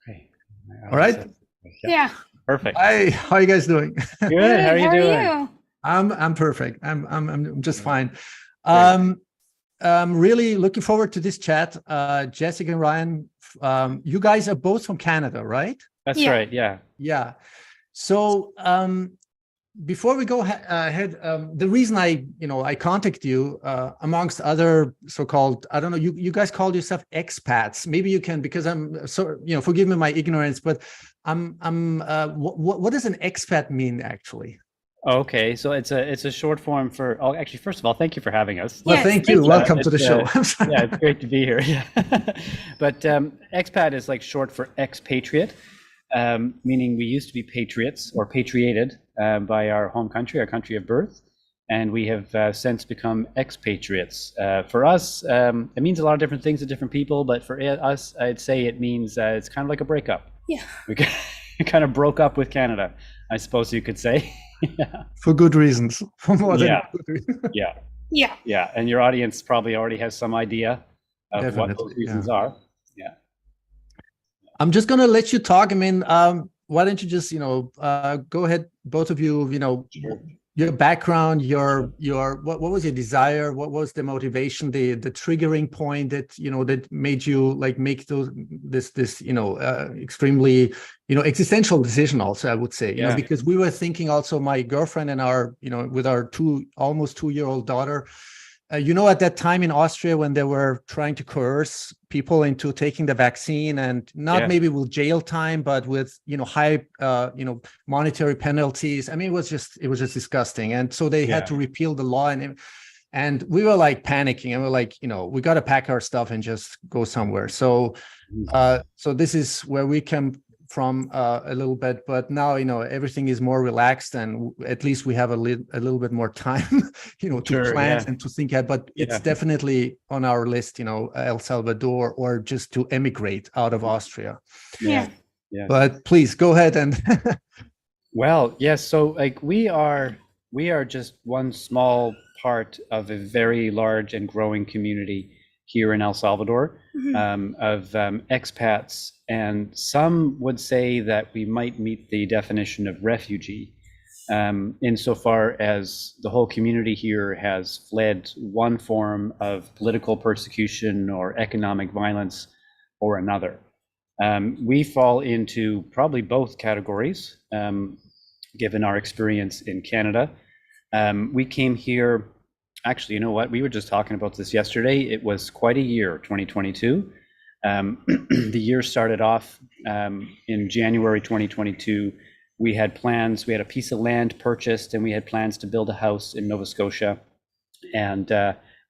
Okay. All right. Yeah. Perfect. Hi, how are you guys doing? Good. How are you doing? I'm perfect. I'm just fine. Great. I'm really looking forward to this chat. Jessica and Ryan, you guys are both from Canada, right? That's right. Yeah. Yeah. So before we go ahead, the reason I contact you, amongst other so-called, I don't know, you guys call yourself expats. Maybe you can, because I'm so, forgive me my ignorance, but what does an expat mean actually? Okay, so it's a short form for. Oh, actually, first of all, thank you for having us. Well, thank you. Welcome to the show. Yeah, it's great to be here. Yeah, but expat is like short for expatriate, meaning we used to be patriots or patriated by our home country, our country of birth, and we have since become expatriates. For us, it means a lot of different things to different people, but for us, I'd say it means it's kind of like a breakup. Yeah, we kind of broke up with Canada, I suppose you could say. Yeah. For good reasons. For more than good reasons. Yeah. And your audience probably already has some idea of what those reasons are. Yeah. I'm just going to let you talk. I mean, why don't you just, go ahead, both of you, Sure. Your background, your what was your desire? What was the motivation, the triggering point that, that made you like make this extremely, existential decision also, I would say, because we were thinking also, my girlfriend and our, with our almost 2-year-old daughter, at that time in Austria, when they were trying to coerce people into taking the vaccine, and not maybe with jail time, but with, high, monetary penalties. I mean, it was just disgusting. And so they had to repeal the law, and we were like panicking, and we're like, we got to pack our stuff and just go somewhere. So, so this is where we come from a little bit, but now everything is more relaxed, and at least we have a little bit more time to plan and to think ahead. But it's definitely on our list, El Salvador, or just to emigrate out of Austria. But please go ahead and well, yes, so like we are just one small part of a very large and growing community here in El Salvador, of expats, and some would say that we might meet the definition of refugee, insofar as the whole community here has fled one form of political persecution or economic violence or another. We fall into probably both categories, given our experience in Canada. We came here. Actually, you know what? We were just talking about this yesterday. It was quite a year, 2022. The year started off in January 2022. We had plans. We had a piece of land purchased, and we had plans to build a house in Nova Scotia. And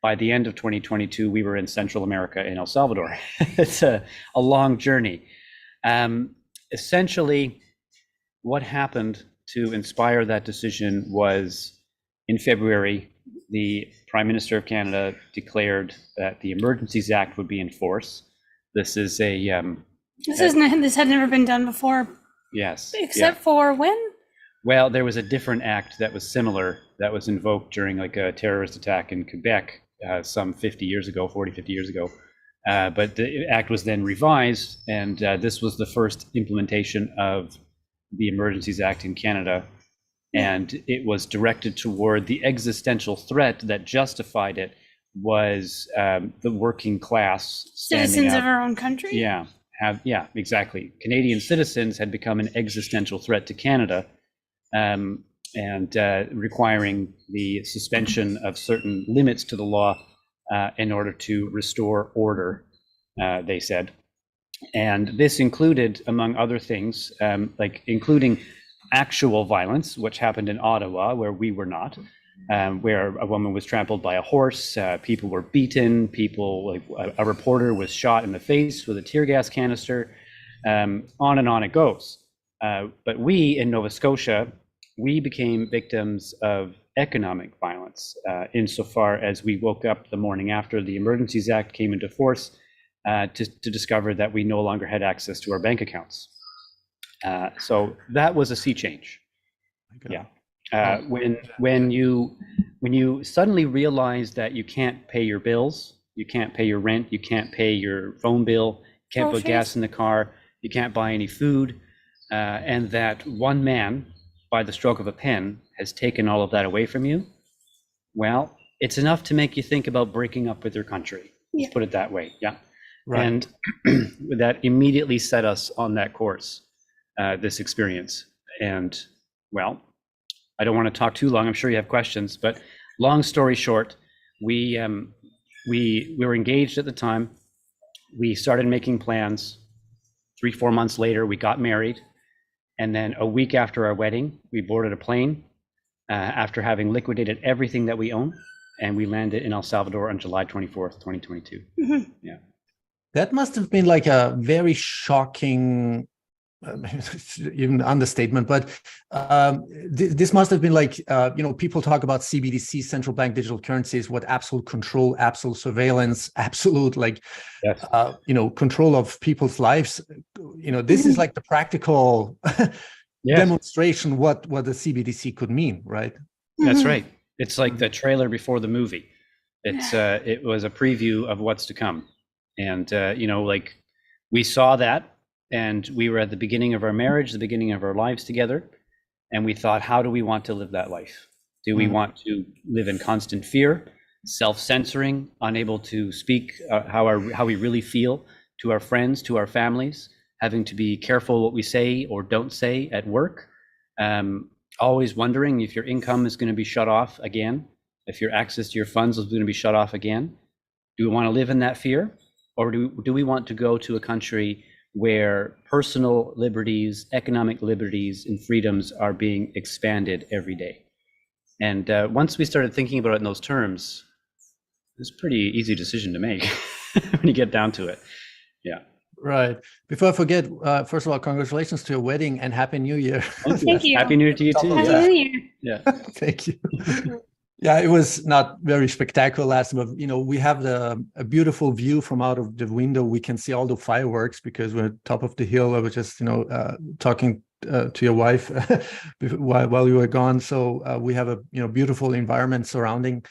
by the end of 2022, we were in Central America in El Salvador. It's a long journey. Essentially, what happened to inspire that decision was in February, the Prime Minister of Canada declared that the Emergencies Act would be in force. This is this had never been done before. Yes. Except for when? Well, there was a different act that was similar that was invoked during like a terrorist attack in Quebec some 40, 50 years ago. But the act was then revised, and this was the first implementation of the Emergencies Act in Canada. And it was directed toward the existential threat that justified it was the working class, citizens of our own country. Yeah, exactly. Canadian citizens had become an existential threat to Canada, and requiring the suspension of certain limits to the law in order to restore order, they said. And this included, among other things, including actual violence, which happened in Ottawa, where we were not, where a woman was trampled by a horse, people were beaten, a reporter was shot in the face with a tear gas canister, on and on it goes. But we in Nova Scotia, we became victims of economic violence, insofar as we woke up the morning after the Emergencies Act came into force to discover that we no longer had access to our bank accounts. So that was a sea change. When you suddenly realize that you can't pay your bills, you can't pay your rent, you can't pay your phone bill, you can't put gas in the car, you can't buy any food, and that one man, by the stroke of a pen, has taken all of that away from you, well, it's enough to make you think about breaking up with your country. Let's put it that way. Yeah. Right. And that immediately set us on that course, this experience. And well, I don't want to talk too long. I'm sure you have questions, but long story short, we were engaged at the time. We started making plans. 3-4 months later, we got married. And then a week after our wedding, we boarded a plane after having liquidated everything that we own. And we landed in El Salvador on July 24th, 2022. Mm-hmm. Yeah. That must have been like a very shocking, even understatement, but this must have been like, people talk about CBDC, central bank digital currencies, what absolute control, absolute surveillance, absolute Yes. control of people's lives. This is like the practical demonstration what the CBDC could mean, right? That's right. It's like the trailer before the movie. It was a preview of what's to come. And, we saw that, and we were at the beginning of our marriage, the beginning of our lives together. And we thought, how do we want to live that life? Do we want to live in constant fear, self-censoring, unable to speak how we really feel to our friends, to our families, having to be careful what we say or don't say at work, always wondering if your income is going to be shut off again, if your access to your funds is going to be shut off again? Do we want to live in that fear? Or do we want to go to a country where personal liberties, economic liberties, and freedoms are being expanded every day? And once we started thinking about it in those terms, it's a pretty easy decision to make when you get down to it. Yeah. Right. Before I forget, first of all, congratulations to your wedding and Happy New Year. Thank you. Happy New Year to you too. Happy Yeah. New Year. Yeah. Thank you. Yeah, it was not very spectacular last, but we have a beautiful view from out of the window. We can see all the fireworks because we're at top of the hill. I was just talking to your wife while you were gone. So we have a beautiful environment surrounding.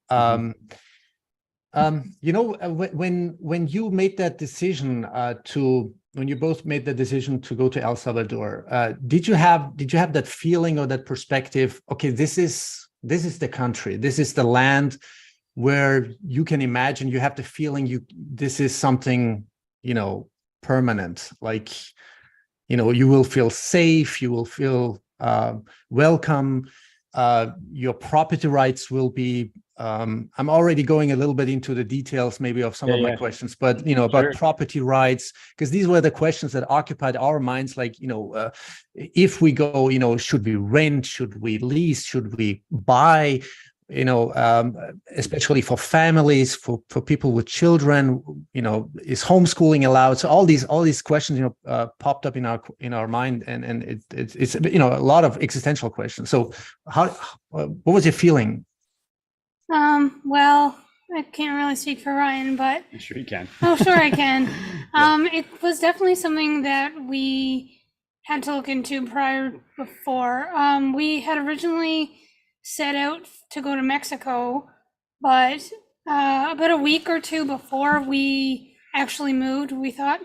When you made that decision when you both made the decision to go to El Salvador, did you have that feeling or that perspective? Okay, this is the country, this is the land where you can imagine, you have the feeling this is something permanent, like you will feel safe, you will feel welcome, your property rights will be I'm already going a little bit into the details maybe of some of my questions, but about property rights, because these were the questions that occupied our minds, like if we go, should we rent, should we lease, should we buy, especially for families, for people with children, is homeschooling allowed? So all these questions popped up in our mind, and it's a lot of existential questions. So what was your feeling? Well, I can't really speak for Ryan, but I'm sure you can. Oh, sure I can. It was definitely something that we had to look into before. We had originally set out to go to Mexico, but about a week or two before we actually moved, we thought,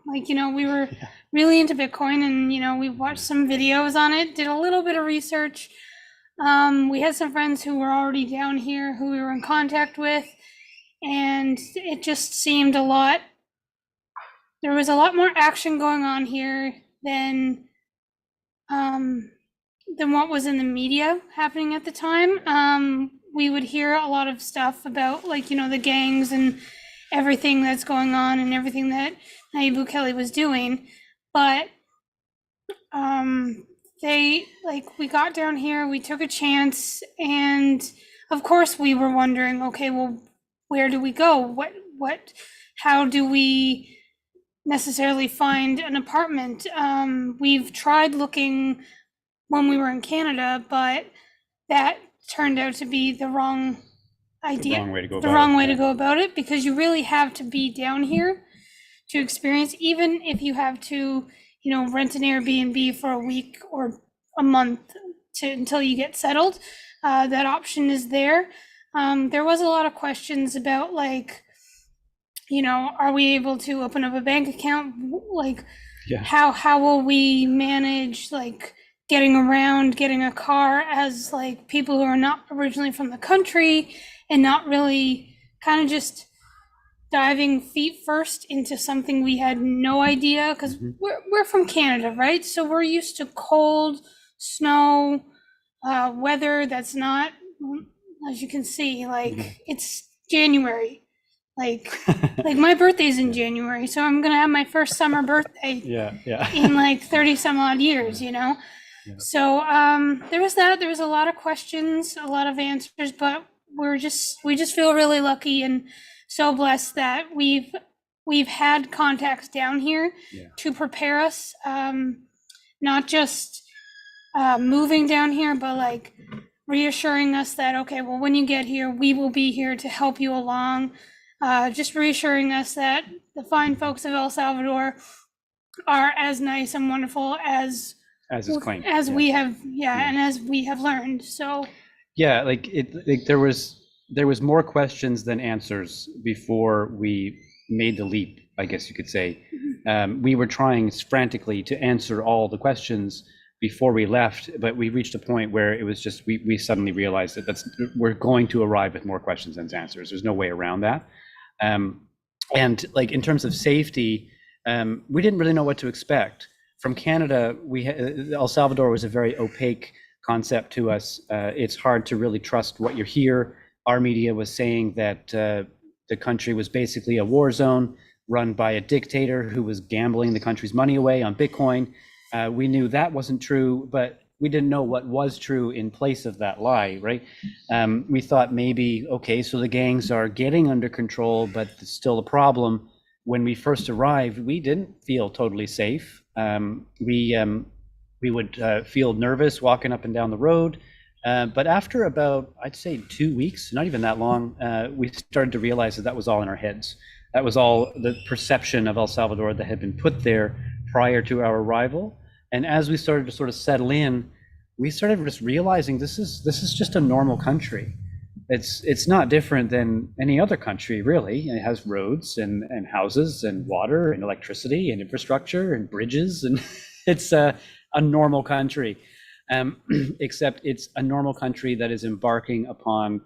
we were really into Bitcoin, and we watched some videos on it, did a little bit of research. We had some friends who were already down here who we were in contact with, and it just seemed there was a lot more action going on here than what was in the media happening at the time. We would hear a lot of stuff about the gangs and everything that's going on and everything that Nayib Bukele was doing, but we got down here, we took a chance, and of course we were wondering, okay, well, where do we go? How do we necessarily find an apartment? We've tried looking when we were in Canada, but that turned out to be the wrong idea. The wrong way to go the about wrong it. way to go about it, because you really have to be down here to experience, even if you have to rent an Airbnb for a week or a month until you get settled. That option is there. There was a lot of questions about are we able to open up a bank account? Yeah. How will we manage like getting around, getting a car as like people who are not originally from the country and not really kind of just diving feet first into something we had no idea, because we're from Canada, right? So we're used to cold, snow, weather that's not, as you can see, like it's January. Like my birthday's in January, so I'm gonna have my first summer birthday in like 30 some odd years, you know? Yeah. So there was that. There was a lot of questions, a lot of answers, but we just feel really lucky and so blessed that we've had contacts down here to prepare us, not just moving down here, but like reassuring us that, okay, well, when you get here, we will be here to help you along. Just reassuring us that the fine folks of El Salvador are as nice and wonderful as is claimed, we have, and as we have learned. So like there was more questions than answers before we made the leap, I guess you could say. We were trying frantically to answer all the questions before we left, but we reached a point where it was just we suddenly realized that we're going to arrive with more questions than answers. There's no way around that. And like in terms of safety, we didn't really know what to expect from Canada. El Salvador was a very opaque concept to us. It's hard to really trust what you hear. Our media was saying that the country was basically a war zone run by a dictator who was gambling the country's money away on Bitcoin. We knew that wasn't true, but we didn't know what was true in place of that lie, right? We thought maybe, okay, so the gangs are getting under control, but it's still a problem. When we first arrived, we didn't feel totally safe. We would feel nervous walking up and down the road. But after about, I'd say 2 weeks, not even that long, we started to realize that was all in our heads. That was all the perception of El Salvador that had been put there prior to our arrival. And as we started to sort of settle in, we started just realizing this is just a normal country. It's not different than any other country, really. It has roads and houses and water and electricity and infrastructure and bridges, and it's a normal country. Except it's a normal country that is embarking upon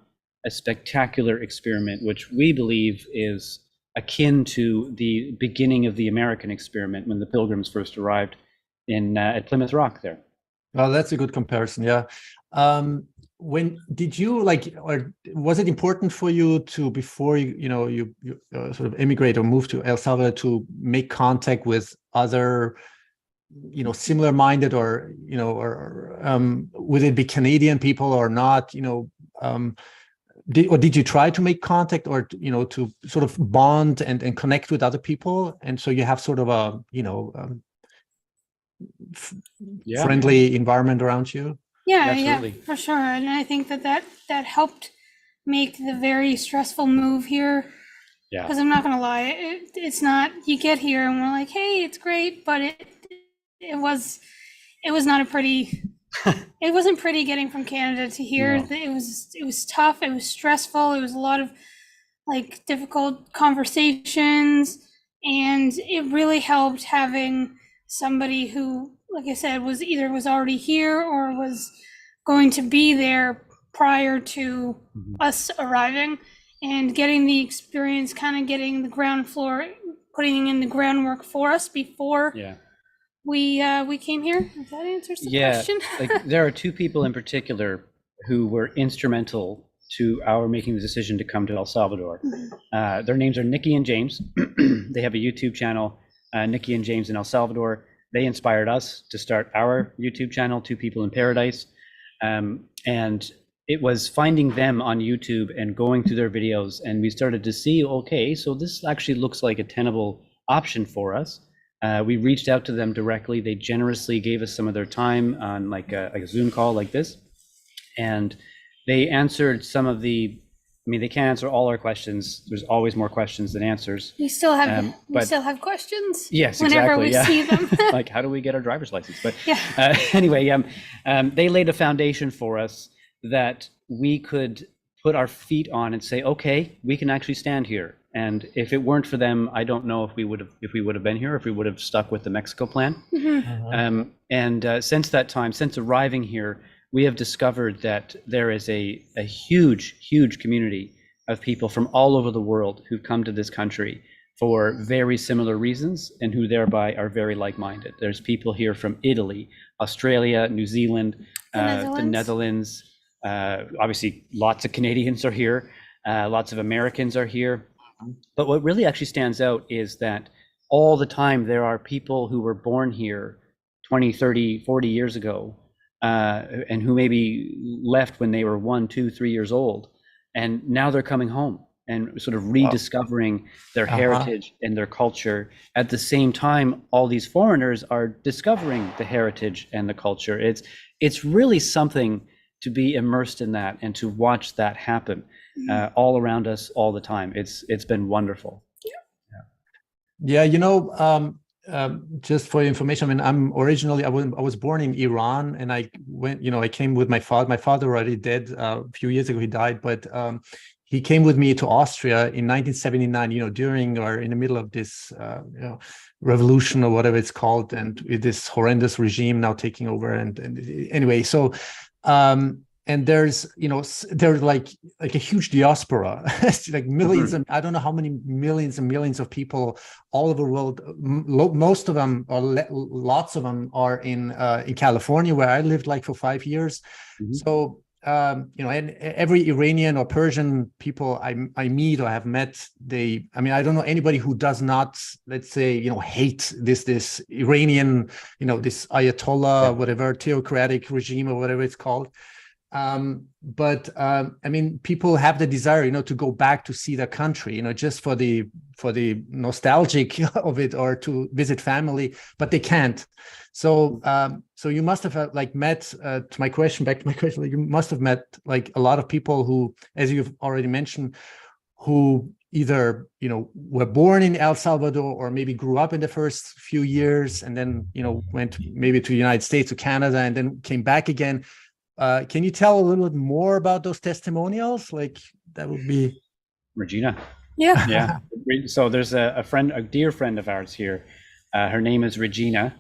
a spectacular experiment, which we believe is akin to the beginning of the American experiment when the Pilgrims first arrived at Plymouth Rock there. Well, that's a good comparison. Yeah. When did you or was it important for you to, before you sort of immigrate or move to El Salvador, to make contact with other, similar minded, or would it be Canadian people or not? Did you try to make contact, or to sort of bond and connect with other people, and so you have sort of a friendly environment around you? Yeah, for sure. And I think that helped make the very stressful move here. Yeah. Because I'm not gonna lie, it's not. You get here and we're like, hey, it's great, but it was not a pretty. It wasn't pretty getting from Canada to here. No. It was tough. It was stressful. It was a lot of like difficult conversations, and it really helped having somebody who, like I said, was already here or was going to be there prior to us arriving, and getting the experience, kind of getting the ground floor, putting in the groundwork for us before we came here. If that answers the question. Like there are two people in particular who were instrumental to our making the decision to come to El Salvador. Their names are Nikki and James. They have a YouTube channel, Nikki and James in El Salvador. They inspired us to start our YouTube channel, Two People in Paradise. And it was finding them on YouTube and going through their videos, and we started to see, okay, so this actually looks like a tenable option for us. We reached out to them directly. They generously gave us some of their time on like a Zoom call like this. And they answered some of they can't answer all our questions. There's always more questions than answers. We still have questions. Yes, whenever exactly, we see them. Like, how do we get our driver's license? But anyway, they laid a foundation for us that we could put our feet on and say, okay, we can actually stand here. And if it weren't for them, I don't know if we would have been here, if we would have stuck with the Mexico plan. Since that time, since arriving here, we have discovered that there is a huge community of people from all over the world who've come to this country for very similar reasons, and who thereby are very like-minded. There's people here from Italy, Australia, New Zealand, the Netherlands. Obviously, lots of Canadians are here. Lots of Americans are here. But what really actually stands out is that all the time there are people who were born here 20, 30, 40 years ago, and who maybe left when they were 1, 2, 3 years old. And now they're coming home and sort of rediscovering their heritage and their culture. At the same time, all these foreigners are discovering the heritage and the culture. It's really something to be immersed in that and to watch that happen all around us all the time. It's been wonderful. Yeah, just for your information, I mean, I was born in Iran, and I went, I came with my father. My father already dead a few years ago. He died, but he came with me to Austria in 1979. During or in the middle of this, revolution or whatever it's called, and with this horrendous regime now taking over. And anyway, so. And there's like a huge diaspora, like millions, and I don't know how many millions and millions of people all over the world. Most of them, or lots of them, are in California, where I lived like for 5 years. So and every Iranian or Persian people I meet or have met, I don't know anybody who does not, let's say, hate this Iranian, this Ayatollah, whatever, theocratic regime or whatever it's called. But people have the desire, to go back to see their country, just for the nostalgic of it, or to visit family, but they can't. So you must have met, back to my question, you must have met like a lot of people who, as you've already mentioned, who either, were born in El Salvador, or maybe grew up in the first few years, and then, went maybe to the United States or Canada, and then came back again. Can you tell a little bit more about those testimonials? Like, that would be Regina. Yeah. Yeah. So there's a dear friend of ours here. Her name is Regina,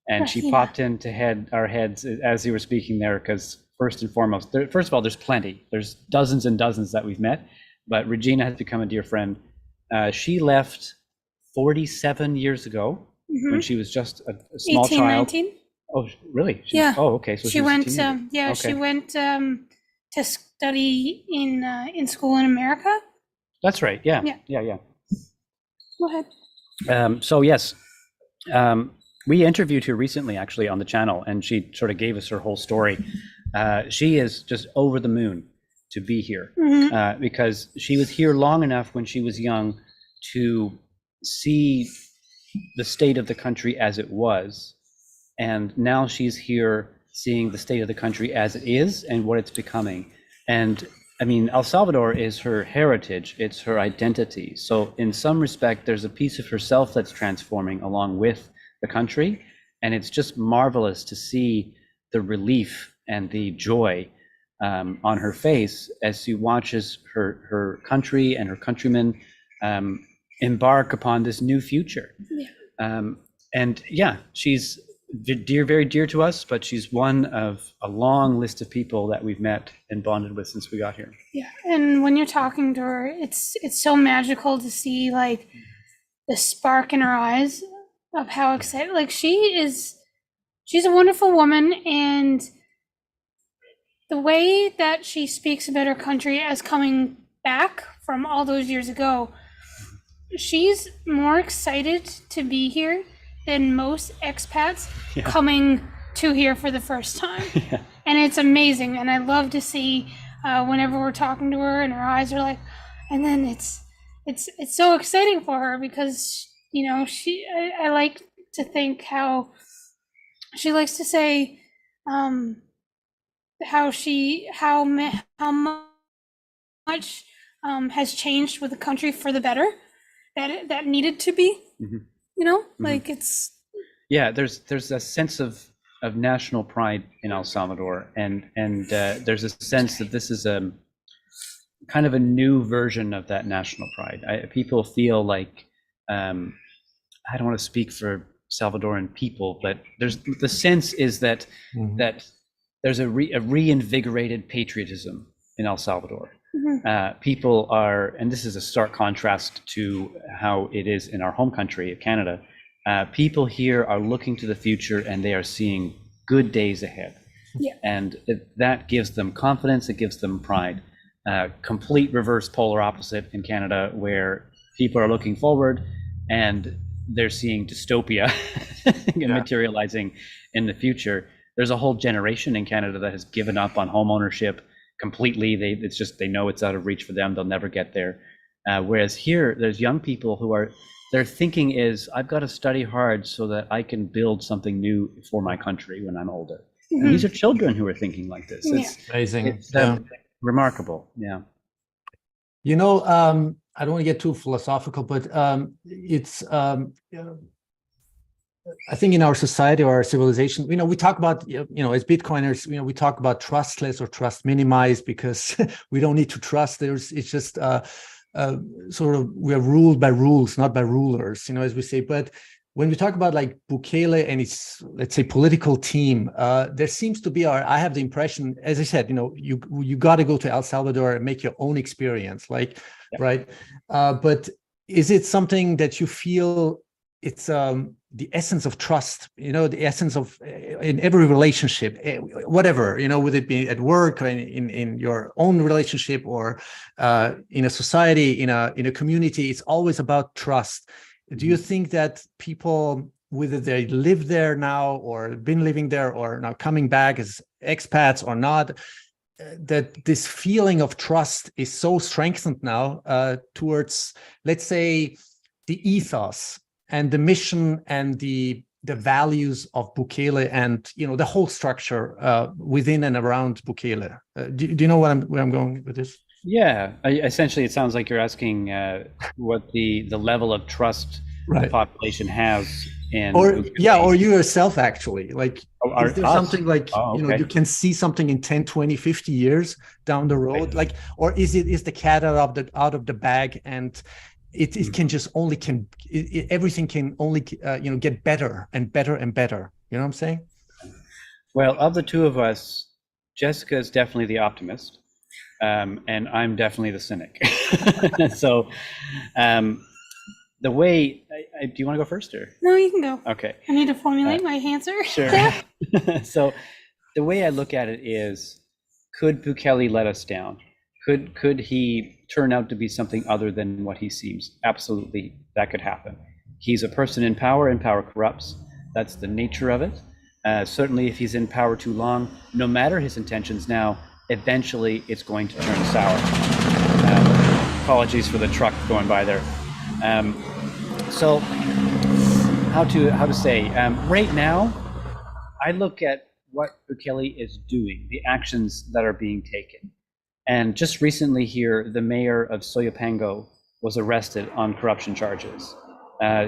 and she popped into our heads as you were speaking there, because first and foremost, first of all, there's plenty. There's dozens and dozens that we've met, but Regina has become a dear friend. She left 47 years ago when she was just a small 18, child. 19? Oh, really? Yeah. Oh, okay. So she went. Okay. She went to study in school in America. That's right. Yeah. Go ahead. So yes, we interviewed her recently, actually, on the channel, and she sort of gave us her whole story. She is just over the moon to be here, because she was here long enough when she was young to see the state of the country as it was. And now she's here seeing the state of the country as it is and what it's becoming. And I mean, El Salvador is her heritage, it's her identity. So in some respect, there's a piece of herself that's transforming along with the country. And it's just marvelous to see the relief and the joy on her face as she watches her country and her countrymen embark upon this new future. And yeah, she's very dear to us, but she's one of a long list of people that we've met and bonded with since we got here. Yeah, and when you're talking to her, it's so magical to see like the spark in her eyes of how excited. Like she's a wonderful woman, and the way that she speaks about her country as coming back from all those years ago, she's more excited to be here than most expats coming to here for the first time. And it's amazing. And I love to see whenever we're talking to her and her eyes are like, and then it's so exciting for her because, I like to think how she likes to say how much has changed with the country for the better that needed to be. Like it's there's a sense of national pride in El Salvador, and there's a sense that this is kind of a new version of that national pride. People feel like, I don't want to speak for Salvadoran people, but the sense is that there's a reinvigorated patriotism in El Salvador. People are, and this is a stark contrast to how it is in our home country of Canada. People here are looking to the future and they are seeing good days ahead. And that gives them confidence, it gives them pride. Complete reverse polar opposite in Canada, where people are looking forward and they're seeing dystopia materializing in the future. There's a whole generation in Canada that has given up on home ownership completely. They know it's out of reach for them. They'll never get there. Whereas here, there's young people who are, their thinking is, I've got to study hard so that I can build something new for my country when I'm older. And these are children who are thinking like this. It's amazing. It's remarkable. Yeah. You know, I don't want to get too philosophical, but it's, I think in our society or our civilization, we talk about, as Bitcoiners, we talk about trustless or trust minimized because we don't need to trust. It's just sort of, we are ruled by rules, not by rulers, as we say. But when we talk about like Bukele and his, let's say, political team, there seems to be, I have the impression, as I said, you got to go to El Salvador and make your own experience, right? But is it something that you feel it's the essence of trust, the essence of in every relationship, whatever, would it be at work or in your own relationship or in a society, in a community, it's always about trust. Do you think that people, whether they live there now or been living there or now coming back as expats or not, that this feeling of trust is so strengthened now towards, let's say, the ethos and the mission and the values of Bukele and the whole structure within and around Bukele? Do you know where I'm going with this? Yeah, essentially, it sounds like you're asking what the level of trust the population has in, or you yourself actually, like, is there something like you can see something in 10, 20, 50 years down the road, like, or is the cat out of the bag and it can just everything can only get better and better and better? You know what I'm saying? Well, of the two of us, Jessica is definitely the optimist, and I'm definitely the cynic. So the way, do you want to go first or? No, you can go. Okay. I need to formulate my answer. Sure. So the way I look at it is, could Bukele let us down? Could he turn out to be something other than what he seems? Absolutely, that could happen. He's a person in power, and power corrupts. That's the nature of it. Certainly, if he's in power too long, no matter his intentions now, eventually it's going to turn sour. Apologies for the truck going by there. So how to say, right now, I look at what Bukele is doing, the actions that are being taken. And just recently here, the mayor of Soyapango was arrested on corruption charges.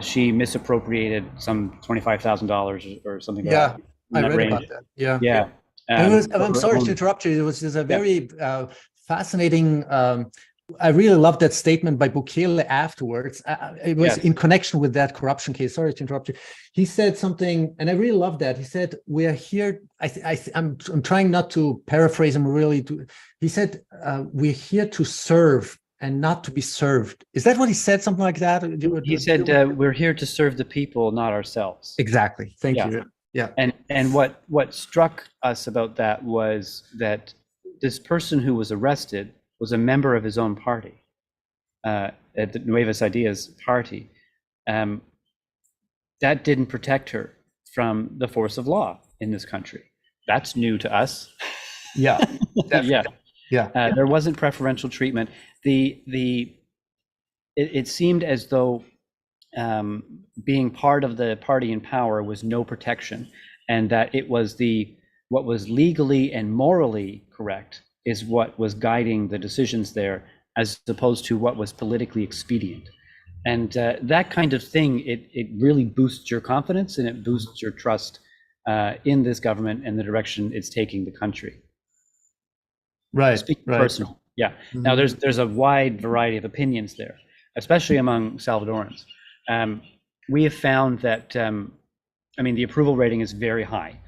She misappropriated some $25,000 or something like that. I read about that. Yeah. I'm sorry to interrupt you. It was a very fascinating. I really loved that statement by Bukele afterwards. It was in connection with that corruption case. Sorry to interrupt you. He said something, and I really loved that. He said, "We are here." I'm trying not to paraphrase him really. He said, "We're here to serve and not to be served." Is that what he said? Something like that? He said, "We're here to serve the people, not ourselves." Exactly. Thank you. Yeah. And what struck us about that was that this person who was arrested was a member of his own party, at the Nuevas Ideas party. That didn't protect her from the force of law in this country. That's new to us. Yeah, There wasn't preferential treatment. It seemed as though being part of the party in power was no protection, and that it was what was legally and morally correct is what was guiding the decisions there, as opposed to what was politically expedient. And that kind of thing, it really boosts your confidence and it boosts your trust in this government and the direction it's taking the country. Right. Speaking personal. Yeah. Now there's a wide variety of opinions there, especially among Salvadorans. We have found that, I mean, the approval rating is very high.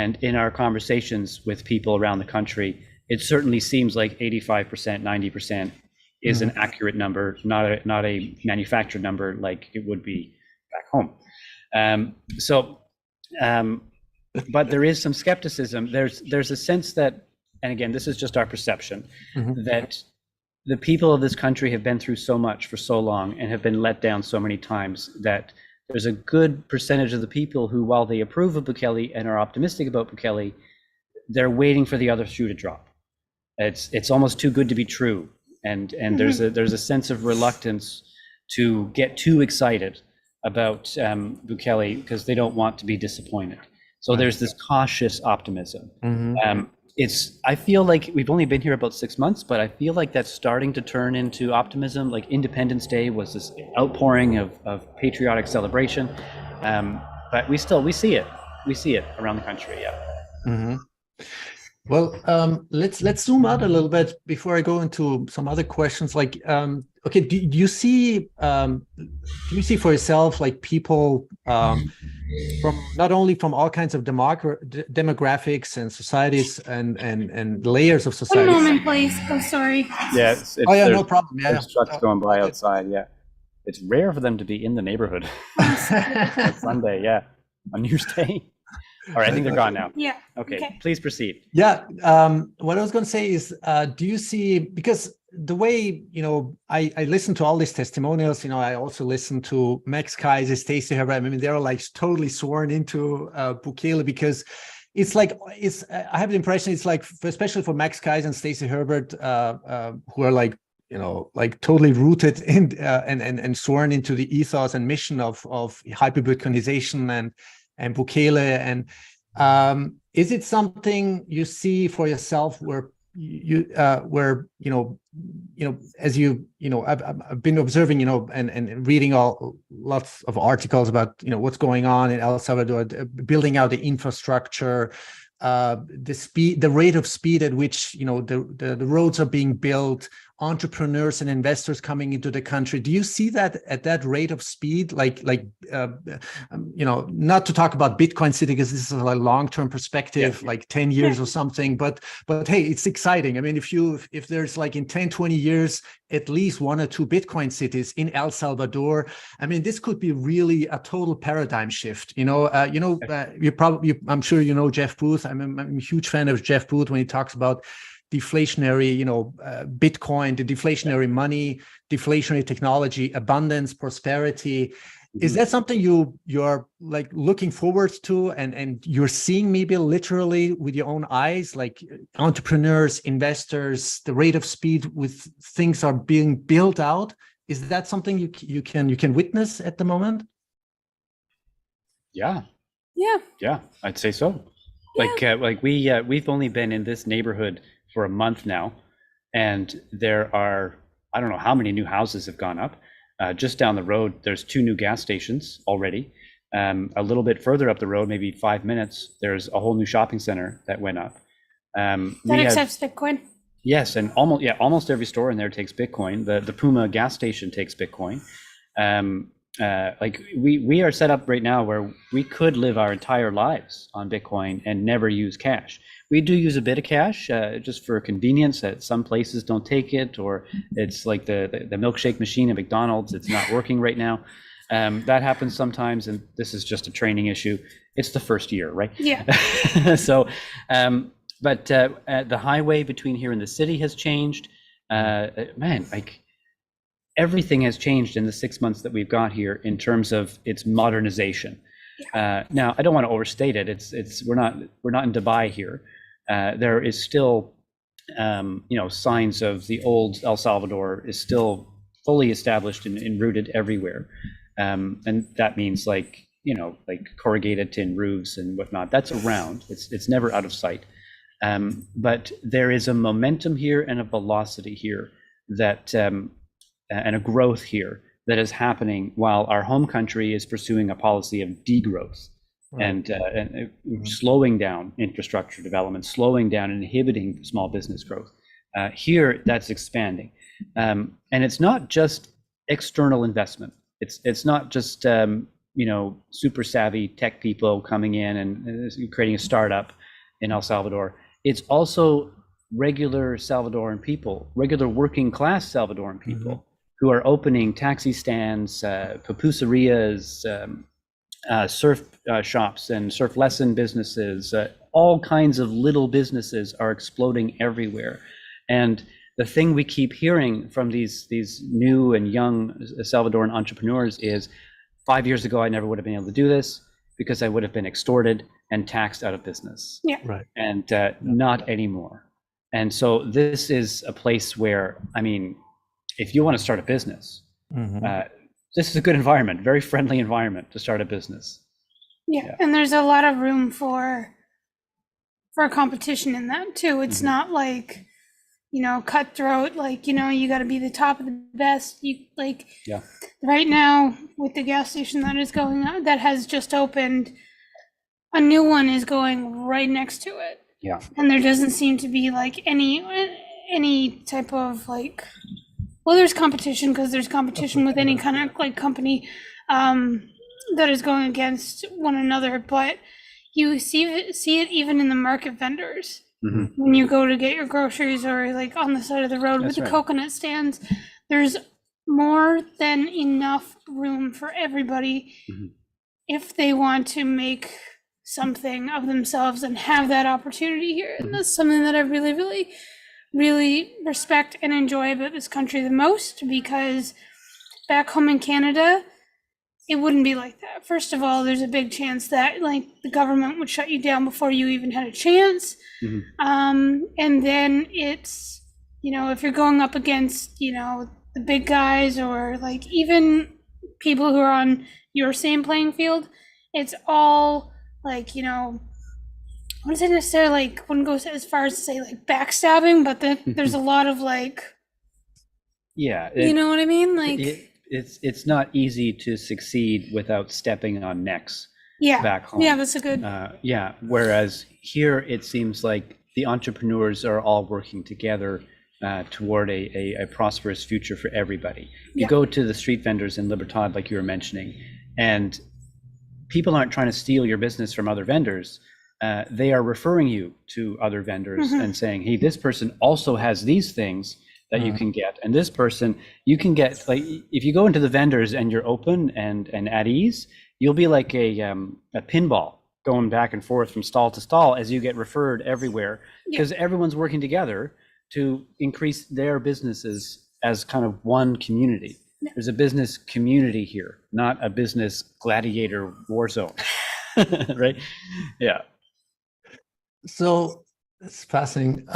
And in our conversations with people around the country, it certainly seems like 85%, 90% is an accurate number, not a manufactured number like it would be back home. But there is some skepticism. There's a sense that, and again, this is just our perception, that the people of this country have been through so much for so long and have been let down so many times that there's a good percentage of the people who, while they approve of Bukele and are optimistic about Bukele, they're waiting for the other shoe to drop. It's almost too good to be true, and there's a sense of reluctance to get too excited about Bukele because they don't want to be disappointed. So there's this cautious optimism. I feel like we've only been here about 6 months, but I feel like that's starting to turn into optimism. Like Independence Day was this outpouring of patriotic celebration, but we see it around the country. Yeah. Well, let's zoom out a little bit before I go into some other questions. Like, okay, do you see for yourself like people from not only from all kinds of demographics and societies and layers of society? 1 moment, please. Oh, sorry. Yeah. No problem. Yeah, there's trucks going by outside. Yeah, it's rare for them to be in the neighborhood on Sunday. Yeah, on New Year's Day. All right, I think they're gone now. Yeah. Okay, please proceed. Yeah. What I was going to say is, do you see, because the way, I listen to all these testimonials, I also listen to Max Kaiser, Stacey Herbert. I mean, they're like totally sworn into Bukele, because it's like, I have the impression it's like, especially for Max Kaiser and Stacey Herbert, who are like, like totally rooted in and sworn into the ethos and mission of hyper-Bitcoinization and Bukele, and is it something you see for yourself where as I've been observing, and reading lots of articles about what's going on in El Salvador, building out the infrastructure, the rate of speed at which the roads are being built, entrepreneurs and investors coming into the country. Do you see that at that rate of speed? Like not to talk about Bitcoin City, because this is a long-term perspective, like 10 years or something, but hey, it's exciting. I mean, if there's like in 10, 20 years, at least 1 or 2 Bitcoin cities in El Salvador, I mean, this could be really a total paradigm shift. I'm sure Jeff Booth. I'm a huge fan of Jeff Booth when he talks about deflationary, Bitcoin, the deflationary money, deflationary technology, abundance, prosperity. Is that something you're like looking forward to, and you're seeing maybe literally with your own eyes, like entrepreneurs, investors, the rate of speed with things are being built out? Is that something you can witness at the moment? Yeah, I'd say so. Like we've only been in this neighborhood for a month now, and there are, I don't know how many new houses have gone up. Just down the road, there's 2 new gas stations already. A little bit further up the road, maybe 5 minutes, there's a whole new shopping center that went up. That accepts Bitcoin? Yes, and almost every store in there takes Bitcoin. The Puma gas station takes Bitcoin. Like we are set up right now where we could live our entire lives on Bitcoin and never use cash. We do use a bit of cash just for convenience. That some places don't take it, or it's like the milkshake machine at McDonald's, it's not working right now. That happens sometimes, and this is just a training issue. It's the first year, right? Yeah. So, but the highway between here and the city has changed. Man, like everything has changed in the 6 months that we've got here in terms of its modernization. Now, I don't want to overstate it. We're not in Dubai here. There is still, signs of the old El Salvador is still fully established and rooted everywhere. And that means like corrugated tin roofs and whatnot. That's around. It's never out of sight. But there is a momentum here and a velocity here that, and a growth here that is happening while our home country is pursuing a policy of degrowth. Right. And slowing down infrastructure development, slowing down and inhibiting small business growth. Here, that's expanding. And it's not just external investment. It's not just super savvy tech people coming in and creating a startup in El Salvador. It's also regular Salvadoran people, regular working class Salvadoran people who are opening taxi stands, pupuserias, surf shops and surf lesson businesses. All kinds of little businesses are exploding everywhere. And the thing we keep hearing from these new and young Salvadoran entrepreneurs is, 5 years ago, I never would have been able to do this because I would have been extorted and taxed out of business. Yeah. Right. And not anymore. And so this is a place where, I mean, if you want to start a business, this is a good environment, very friendly environment to start a business. Yeah. And there's a lot of room for competition in that too. It's not like, cutthroat, like, you got to be the top of the best. Right now with the gas station that is going on, that has just opened, a new one is going right next to it. Yeah. And there doesn't seem to be like any type of like, well, there's competition because there's competition with any kind of like company that is going against one another, but you see it even in the market vendors. When you go to get your groceries or like on the side of the road with the coconut stands, there's more than enough room for everybody if they want to make something of themselves and have that opportunity here. And that's something that I really, really, really respect and enjoy about this country the most, because back home in Canada, it wouldn't be like that. First of all, there's a big chance that like the government would shut you down before you even had a chance. And then it's, if you're going up against, the big guys or like even people who are on your same playing field, it's all like, I wouldn't say necessarily like, wouldn't go as far as to say like backstabbing, but there's a lot of like, you know what I mean? Like it's not easy to succeed without stepping on necks back home. Yeah, that's a good. Whereas here it seems like the entrepreneurs are all working together toward a prosperous future for everybody. You go to the street vendors in Libertad, like you were mentioning, and people aren't trying to steal your business from other vendors. They are referring you to other vendors and saying, hey, this person also has these things that you can get. And this person, you can get, like, if you go into the vendors and you're open and at ease, you'll be like a pinball going back and forth from stall to stall as you get referred everywhere, because everyone's working together to increase their businesses as kind of one community. There's a business community here, not a business gladiator war zone, right? Yeah. So it's fascinating.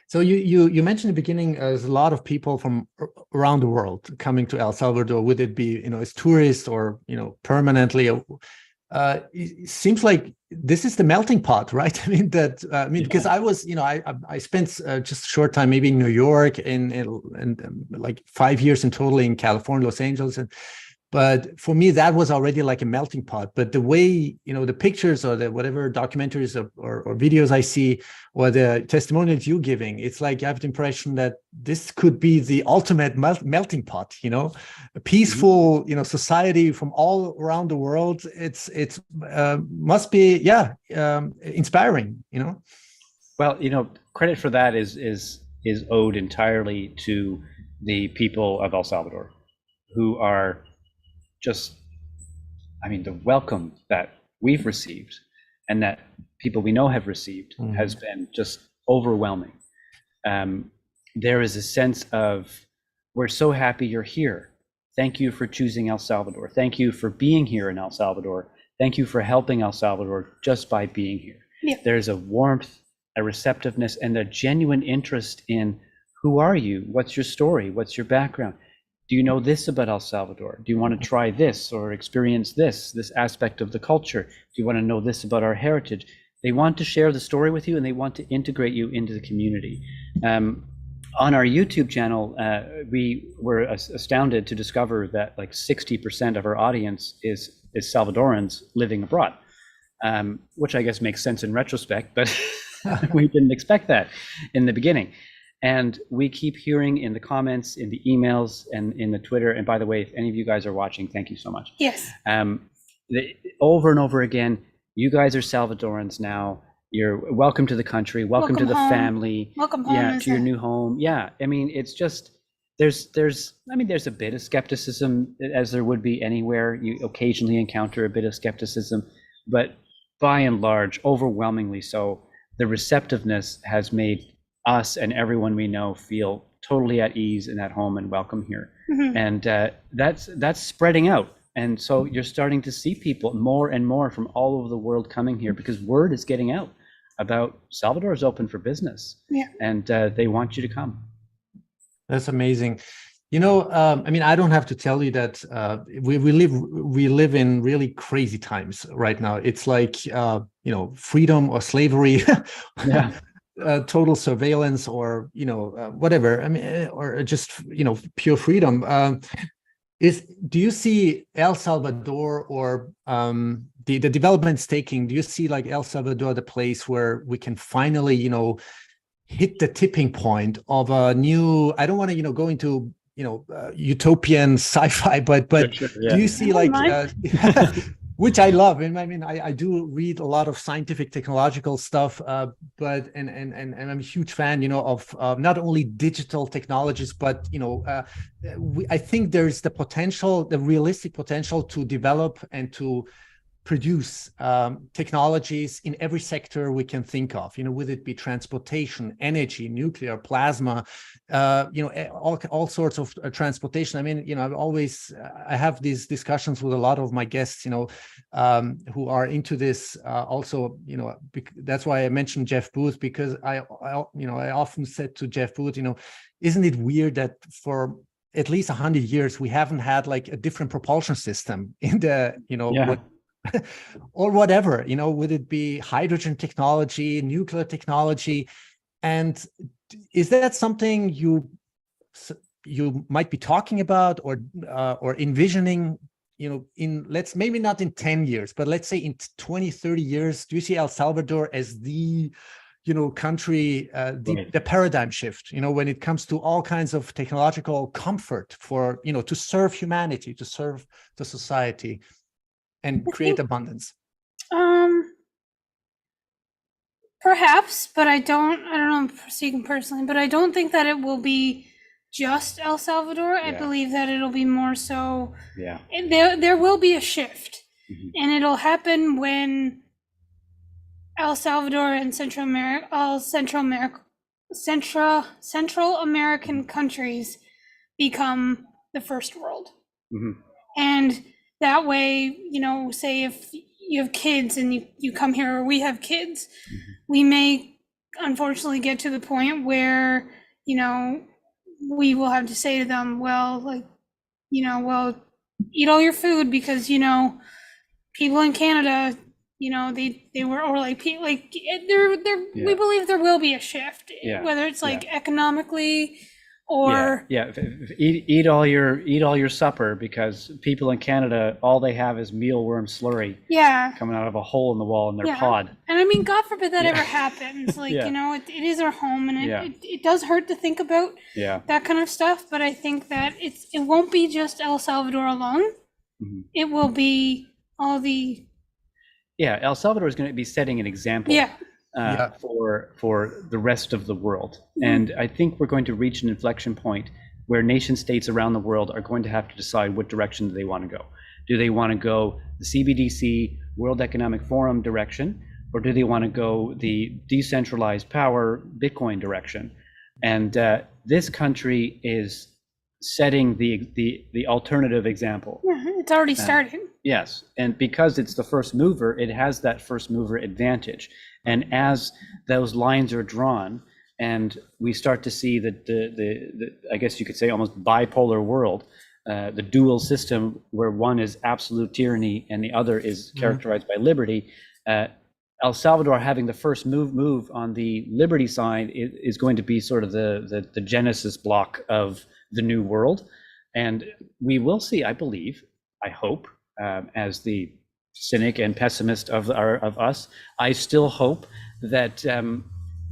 So you mentioned in the beginning, there's a lot of people from around the world coming to El Salvador, would it be, as tourists or, permanently. It seems like this is the melting pot, right? Because I was, I spent just a short time, maybe in New York and like 5 years in total in California, Los Angeles. But for me, that was already like a melting pot. But the way, the pictures or the whatever documentaries or videos I see, or the testimonials you're giving, it's like I have the impression that this could be the ultimate melting pot, a peaceful, society from all around the world. It's must be, inspiring, Well, credit for that is owed entirely to the people of El Salvador, who are just, the welcome that we've received and that people we know have received has been just overwhelming. There is a sense of, we're so happy you're here. Thank you for choosing El Salvador. Thank you for being here in El Salvador. Thank you for helping El Salvador just by being here. Yeah. There's a warmth, a receptiveness, and a genuine interest in, who are you? What's your story? What's your background? Do you know this about El Salvador? Do you want to try this or experience this aspect of the culture? Do you want to know this about our heritage? They want to share the story with you, and they want to integrate you into the community. On our YouTube channel, we were astounded to discover that like 60% of our audience is Salvadorans living abroad, which I guess makes sense in retrospect, but we didn't expect that in the beginning. And we keep hearing in the comments, in the emails, and in the Twitter. And by the way, if any of you guys are watching, thank you so much. Yes. Over and over again, you guys are Salvadorans now. You're welcome to the country. Welcome to the home. family. Welcome home. Yeah, to your new home. Yeah, I mean, it's just there's a bit of skepticism, as there would be anywhere. You occasionally encounter a bit of skepticism, but by and large, overwhelmingly so, the receptiveness has made us and everyone we know feel totally at ease and at home and welcome here. Mm-hmm. And that's spreading out. And so you're starting to see people more and more from all over the world coming here because word is getting out about Salvador is open for business. Yeah. And they want you to come. That's amazing. You know, I mean, I don't have to tell you that we live in really crazy times right now. It's like, freedom or slavery, Yeah. Total surveillance or, whatever. I mean, or just, pure freedom. Do you see El Salvador or the developments taking, do you see like El Salvador the place where we can finally, hit the tipping point of a new, I don't want to, go into, utopian sci-fi, but Sure, yeah. do you see like, which I love. And I mean, I do read a lot of scientific technological stuff, but and I'm a huge fan, of not only digital technologies, but I think there's the realistic potential to develop and to produce technologies in every sector we can think of, whether it be transportation, energy, nuclear, plasma, all sorts of transportation. I mean, I have these discussions with a lot of my guests, who are into this also, that's why I mentioned Jeff Booth, because I often said to Jeff Booth, isn't it weird that for at least 100 years, we haven't had like a different propulsion system in the, or whatever, would it be hydrogen technology, nuclear technology? And is that something you might be talking about or envisioning, maybe not in 10 years, but let's say in 20, 30 years, do you see El Salvador as the, country, the paradigm shift, when it comes to all kinds of technological comfort for, to serve humanity, to serve the society and create abundance? Perhaps, but I don't know, I'm speaking personally, but I don't think that it will be just El Salvador. I believe that it'll be more so, there will be a shift, and it'll happen when El Salvador and Central American countries become the first world. And that way, say if you have kids and you come here, or we have kids, we may unfortunately get to the point where, we will have to say to them, well, eat all your food because, people in Canada, they were, or we believe there will be a shift, whether it's economically or eat all your supper, because people in Canada, all they have is mealworm slurry coming out of a hole in the wall in their pod. And I mean, God forbid that ever happens. It is our home, and it does hurt to think about that kind of stuff, but I think that it won't be just El Salvador alone. It will be all the El Salvador is going to be setting an example for the rest of the world. And I think we're going to reach an inflection point where nation states around the world are going to have to decide what direction they want to go. Do they want to go the CBDC, World Economic Forum direction, or do they want to go the decentralized power Bitcoin direction? And this country is setting the alternative example. It's already started. Yes, and because it's the first mover, it has that first mover advantage. And as those lines are drawn, and we start to see that the I guess you could say almost bipolar world, the dual system where one is absolute tyranny and the other is characterized by liberty, El Salvador having the first move on the liberty side is going to be sort of the genesis block of the new world. And we will see, I believe, I hope, as the cynic and pessimist of us, I still hope that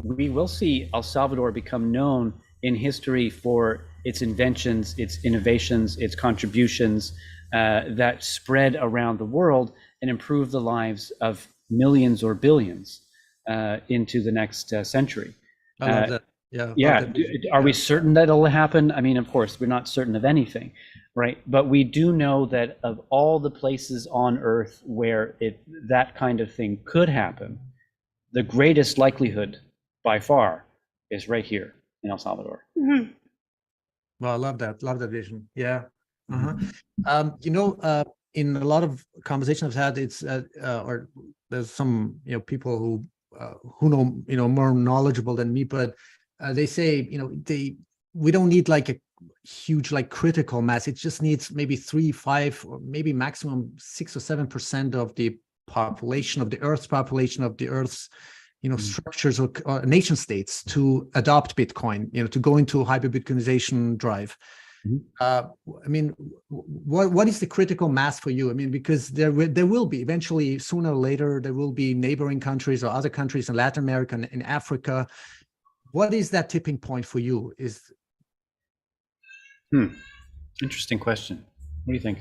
we will see El Salvador become known in history for its inventions, its innovations, its contributions that spread around the world and improve the lives of millions or billions into the next century. I love that. Yeah. Yeah. Love that. Are we certain that it'll happen? I mean, of course, we're not certain of anything, right? But we do know that of all the places on Earth where that kind of thing could happen, the greatest likelihood by far is right here in El Salvador. Mm-hmm. Well, I love that. Love that vision. Yeah. Uh-huh. In a lot of conversations I've had, it's or there's some people who know more knowledgeable than me, but they say we don't need like a huge like critical mass. It just needs maybe 3, 5, or maybe maximum 6 or 7% of the population of the Earth's structures or nation states to adopt Bitcoin, to go into hyper-Bitcoinization drive. I mean, what is the critical mass for you? I mean, because there will be eventually, sooner or later, there will be neighboring countries or other countries in Latin America and in Africa. What is that tipping point for you? Interesting question. What do you think?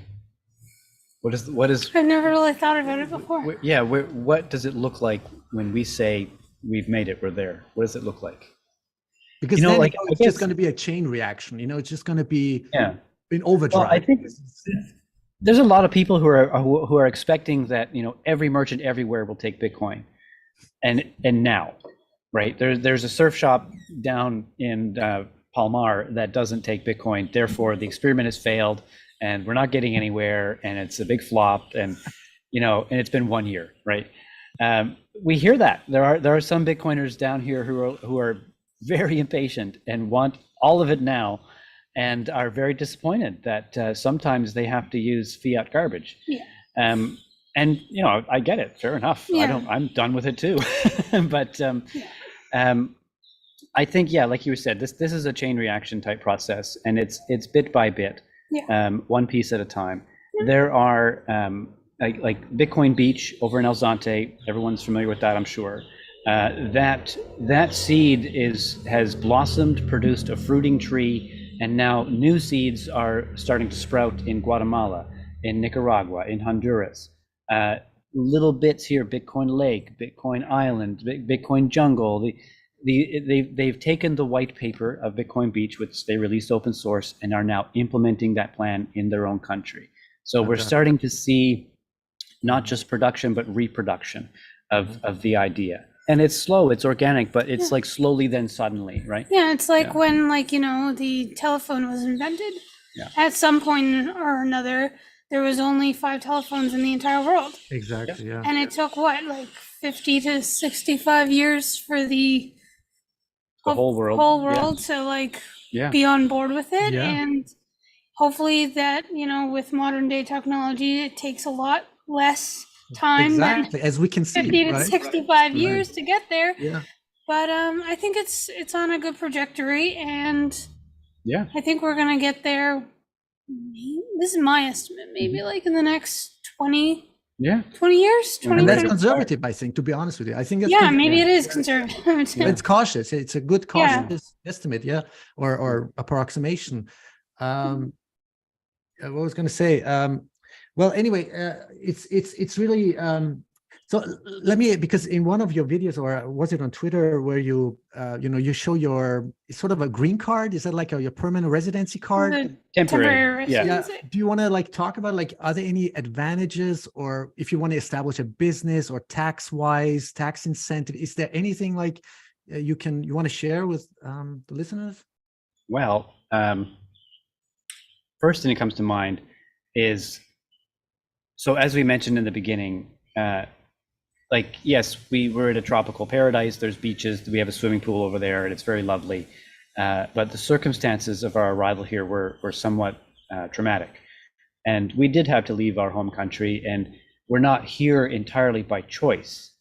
What is? I've never really thought about it before. Yeah, what does it look like when we say we've made it, we're there? What does it look like? Because it's just going to be a chain reaction. It's just going to be in overdrive. Well, I think there's a lot of people who are expecting that every merchant everywhere will take Bitcoin, and now, right? There's a surf shop down in Palmar that doesn't take Bitcoin. Therefore, the experiment has failed, and we're not getting anywhere, and it's a big flop, and and it's been 1 year, right? We hear that there are some Bitcoiners down here who are very impatient and want all of it now, and are very disappointed that sometimes they have to use fiat garbage. And I get it, fair enough. I'm done with it too. But I think, like you said, this is a chain reaction type process, and it's bit by bit, one piece at a time. There are like Bitcoin Beach over in El Zante. Everyone's familiar with that, I'm sure. That seed has blossomed, produced a fruiting tree, and now new seeds are starting to sprout in Guatemala, in Nicaragua, in Honduras. Little bits here: Bitcoin Lake, Bitcoin Island, Bitcoin Jungle. They've taken the white paper of Bitcoin Beach, which they released open source, and are now implementing that plan in their own country. So we're starting to see not just production but reproduction of the idea. And it's slow, it's organic, but it's like slowly then suddenly, right? Yeah, it's like when the telephone was invented. At some point or another, there was only 5 telephones in the entire world. Exactly, yeah. And it took 50 to 65 years for the whole world to be on board with it. And hopefully that, with modern day technology, it takes a lot less time than as we can see 50 to 65 years to get there. But I think it's on a good trajectory, and I think we're gonna get there. This is my estimate, maybe in the next 20 years. And that's conservative, I think, to be honest with you. I think that's maybe it is conservative. It's cautious. It's a good cautious estimate, or approximation. What I was going to say, well, anyway, it's really so let me, because in one of your videos, or was it on Twitter, where you you show your sort of a green card? Is that like your permanent residency card? Temporary residency. Do you want to talk about are there any advantages, or if you want to establish a business, or tax incentive, is there anything you want to share with the listeners? Well, first thing that comes to mind is, so as we mentioned in the beginning, yes, we were at a tropical paradise. There's beaches. We have a swimming pool over there, and it's very lovely. But the circumstances of our arrival here were somewhat traumatic. And we did have to leave our home country, and we're not here entirely by choice.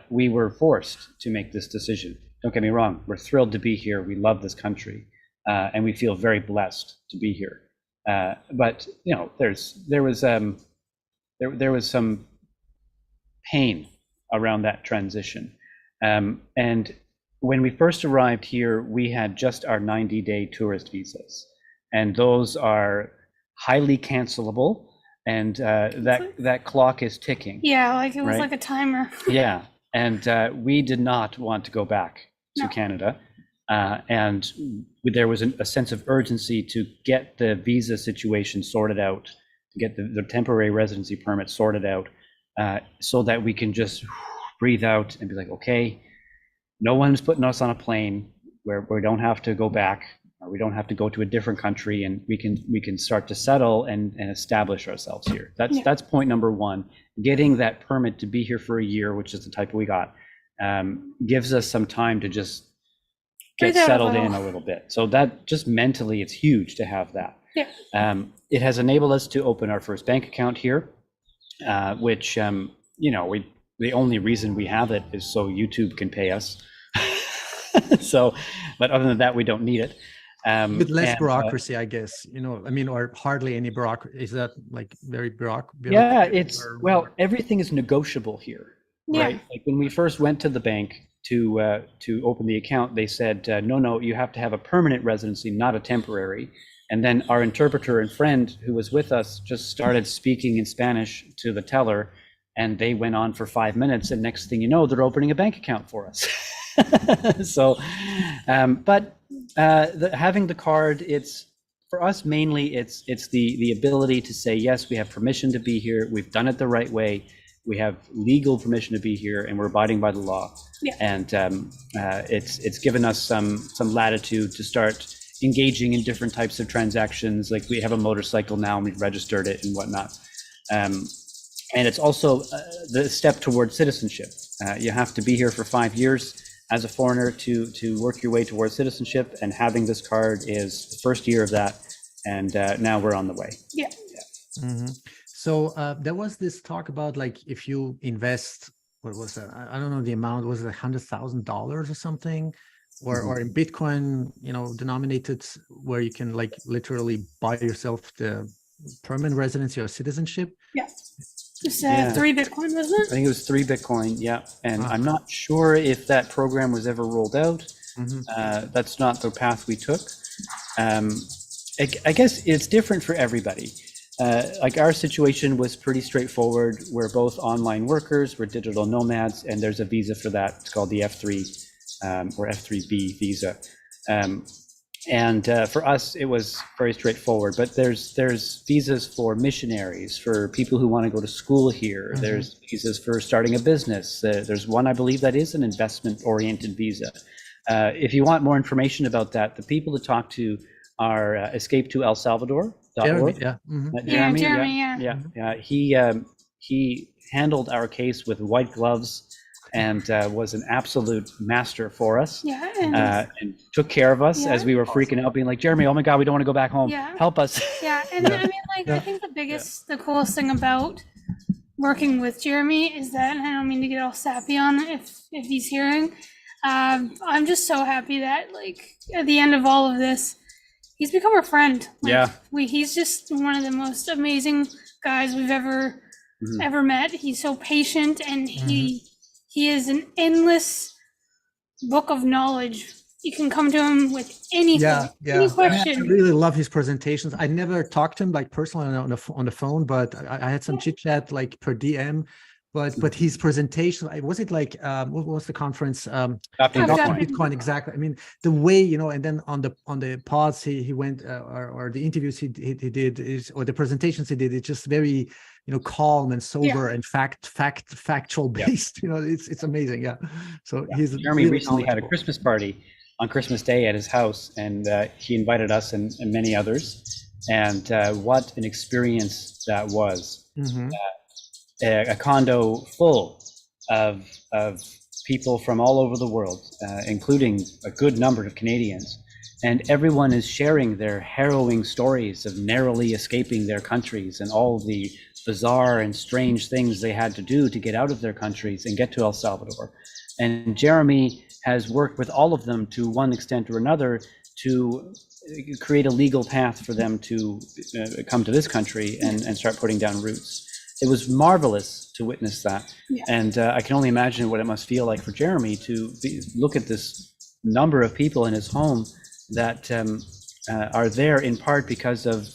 We were forced to make this decision. Don't get me wrong. We're thrilled to be here. We love this country, and we feel very blessed to be here. But there was some pain around that transition, and when we first arrived here, we had just our 90-day tourist visas, and those are highly cancelable, and that clock is ticking. Yeah, like it was Right. like a timer. Yeah, and we did not want to go back to No. Canada, and there was a sense of urgency to get the visa situation sorted out, to get the temporary residency permit sorted out, so that we can just breathe out and be like, okay, no one's putting us on a plane where we don't have to go back, or we don't have to go to a different country, and we can start to settle and establish ourselves here. That's point number one. Getting that permit to be here for a year, which is the type we got, gives us some time to just get settled in a little bit. So that just mentally, it's huge to have that. Yeah. It has enabled us to open our first bank account here, which the only reason we have it is so YouTube can pay us. So, but other than that, we don't need it. With less bureaucracy, I guess, or hardly any bureaucracy. Is that like very bureaucratic? Yeah, well, everything is negotiable here, Yeah. right? Like when we first went to the bank to open the account, they said, no, you have to have a permanent residency, not a temporary. And then our interpreter and friend who was with us just started speaking in Spanish to the teller, and they went on for 5 minutes, and next thing you know, they're opening a bank account for us. So, but having the card, it's for us mainly it's the ability to say, yes, we have permission to be here, we've done it the right way, we have legal permission to be here, and we're abiding by the law. Yeah. And it's given us some latitude to start engaging in different types of transactions. Like we have a motorcycle now, and we've registered it and whatnot. And it's also the step towards citizenship. You have to be here for 5 years as a foreigner to work your way towards citizenship, and having this card is the first year of that, and now we're on the way. Yeah. Mm-hmm. So there was this talk about, like, if you invest, what was that? I don't know the amount. Was it $100,000 or something, or in Bitcoin, denominated, where you can like literally buy yourself the permanent residency or citizenship? Yeah. Just 3 Bitcoin, wasn't I it? think it was 3 Bitcoin, yeah. And I'm not sure if that program was ever rolled out. That's not the path we took. I guess it's different for everybody. Like our situation was pretty straightforward. We're both online workers, we're digital nomads, and there's a visa for that. It's called the F3 or F3B visa. And for us, it was very straightforward. But there's visas for missionaries, for people who want to go to school here. There's visas for starting a business. There's one, I believe, that is an investment-oriented visa. If you want more information about that, the people to talk to are escapetoelsalvador.org. Jeremy, Jeremy. He handled our case with white gloves, and was an absolute master for us. Yeah. And took care of us as we were freaking out, being like, Jeremy, oh my God, we don't want to go back home. Yeah. Help us. Yeah. And I mean, like, I think the coolest thing about working with Jeremy is that, and I don't mean to get all sappy on it if he's hearing, I'm just so happy that, like, at the end of all of this, he's become our friend. Like, he's just one of the most amazing guys we've ever met. He's so patient, and he is an endless book of knowledge. You can come to him with anything, any question. I really love his presentations. I never talked to him like personally on the phone, but I had some chit chat like per DM. But his presentation, was it like what was the conference? Bitcoin, exactly. I mean, the way, and then on the pods he went or the interviews he did or the presentations he did, it's just very calm and sober and factual based. It's amazing. Yeah. So he's Jeremy really recently had a Christmas party on Christmas Day at his house, and he invited us and many others. And what an experience that was. A condo full of people from all over the world, including a good number of Canadians. And everyone is sharing their harrowing stories of narrowly escaping their countries and all the bizarre and strange things they had to do to get out of their countries and get to El Salvador. And Jeremy has worked with all of them to one extent or another to create a legal path for them to come to this country and start putting down roots. It was marvelous to witness that. And I can only imagine what it must feel like for Jeremy to look at this number of people in his home that are there in part because of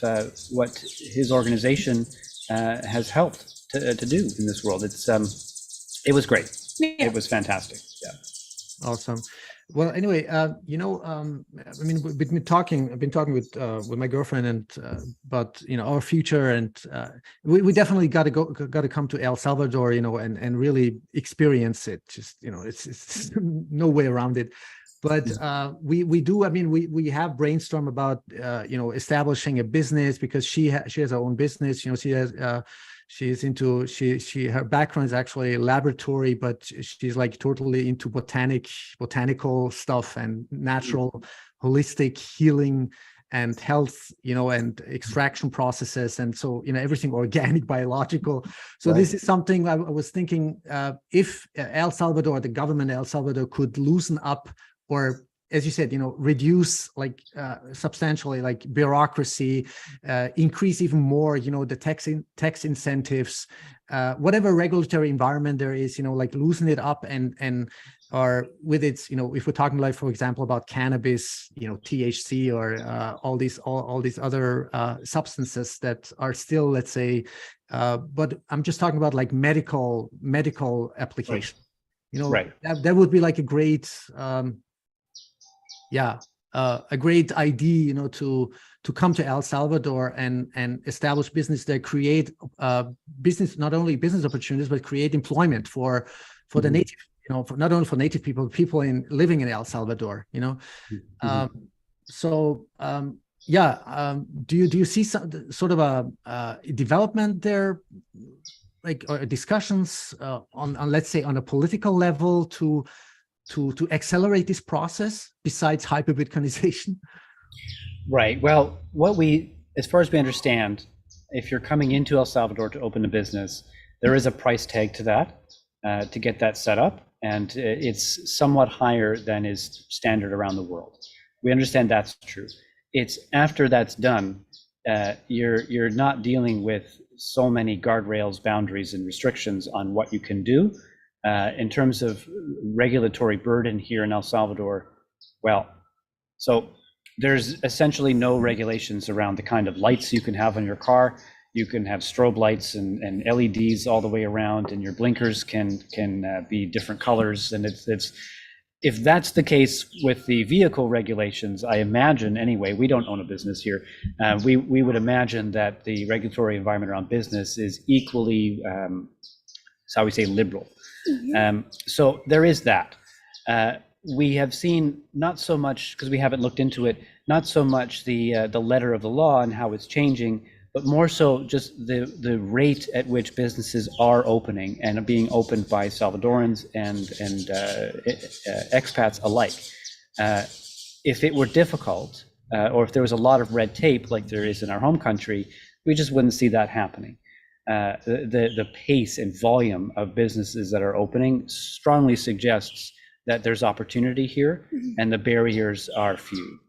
what his organization has helped to do in this world. It was great. Yeah. It was fantastic. Yeah. Awesome. Well, anyway, you know, I mean, I've been talking with my girlfriend and about, you know, our future, and we definitely got to come to El Salvador, you know, and really experience it. Just, you know, it's no way around it. But we do. I mean, we have brainstormed about you know, establishing a business, because she has her own business. You know, she has her background is actually laboratory, but she's like totally into botanical stuff and natural holistic healing and health, you know, and extraction processes, and so, you know, everything organic, biological. So Right. This is something I was thinking, if El Salvador, the government of El Salvador, could loosen up, or, as you said, you know, reduce like substantially like bureaucracy, increase even more, you know, the tax incentives, whatever regulatory environment there is, you know, like loosen it up, and or with its, you know, if we're talking like, for example, about cannabis, you know, THC, or all these other substances that are still, let's say, but I'm just talking about like medical application. Right. You know, Right. that would be like a great a great idea, you know, to come to El Salvador and establish business there, create business, not only business opportunities, but create employment for the native, you know, for not only for native people living in El Salvador, you know. Do you see some sort of a development there, like, or discussions on let's say on a political level to accelerate this process besides hyper-Bitcoinization? Right. Well, as far as we understand, if you're coming into El Salvador to open a business, there is a price tag to that, to get that set up, and it's somewhat higher than is standard around the world. We understand that's true. It's after that's done, you're not dealing with so many guardrails, boundaries, and restrictions on what you can do. In terms of regulatory burden here in El Salvador, well, so there's essentially no regulations around the kind of lights you can have on your car. You can have strobe lights and LEDs all the way around, and your blinkers can be different colors. And it's if that's the case with the vehicle regulations, I imagine anyway, we don't own a business here. We would imagine that the regulatory environment around business is equally, how we say, liberal. So there is that. We have seen not so much, because we haven't looked into it, not so much the letter of the law and how it's changing, but more so just the rate at which businesses are opening and are being opened by Salvadorans and expats alike. If it were difficult, or if there was a lot of red tape like there is in our home country, we just wouldn't see that happening. The pace and volume of businesses that are opening strongly suggests that there's opportunity here, and the barriers are few.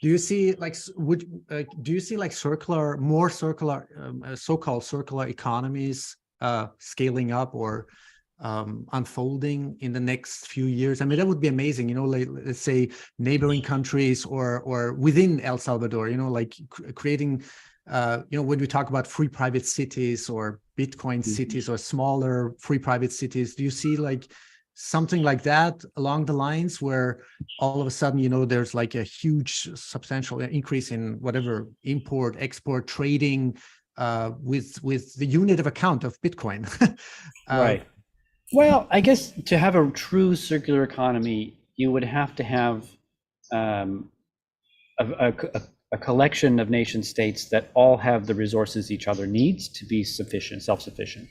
Do you see like more circular, so-called circular economies scaling up or unfolding in the next few years? I mean, that would be amazing, you know, like, let's say neighboring countries or within El Salvador, you know, like creating, you know, when we talk about free private cities or Bitcoin cities or smaller free private cities, do you see like something like that along the lines where all of a sudden, you know, there's like a huge substantial increase in whatever import, export, trading with the unit of account of Bitcoin? Right. Well, I guess to have a true circular economy, you would have to have a collection of nation states that all have the resources each other needs to be sufficient, self-sufficient.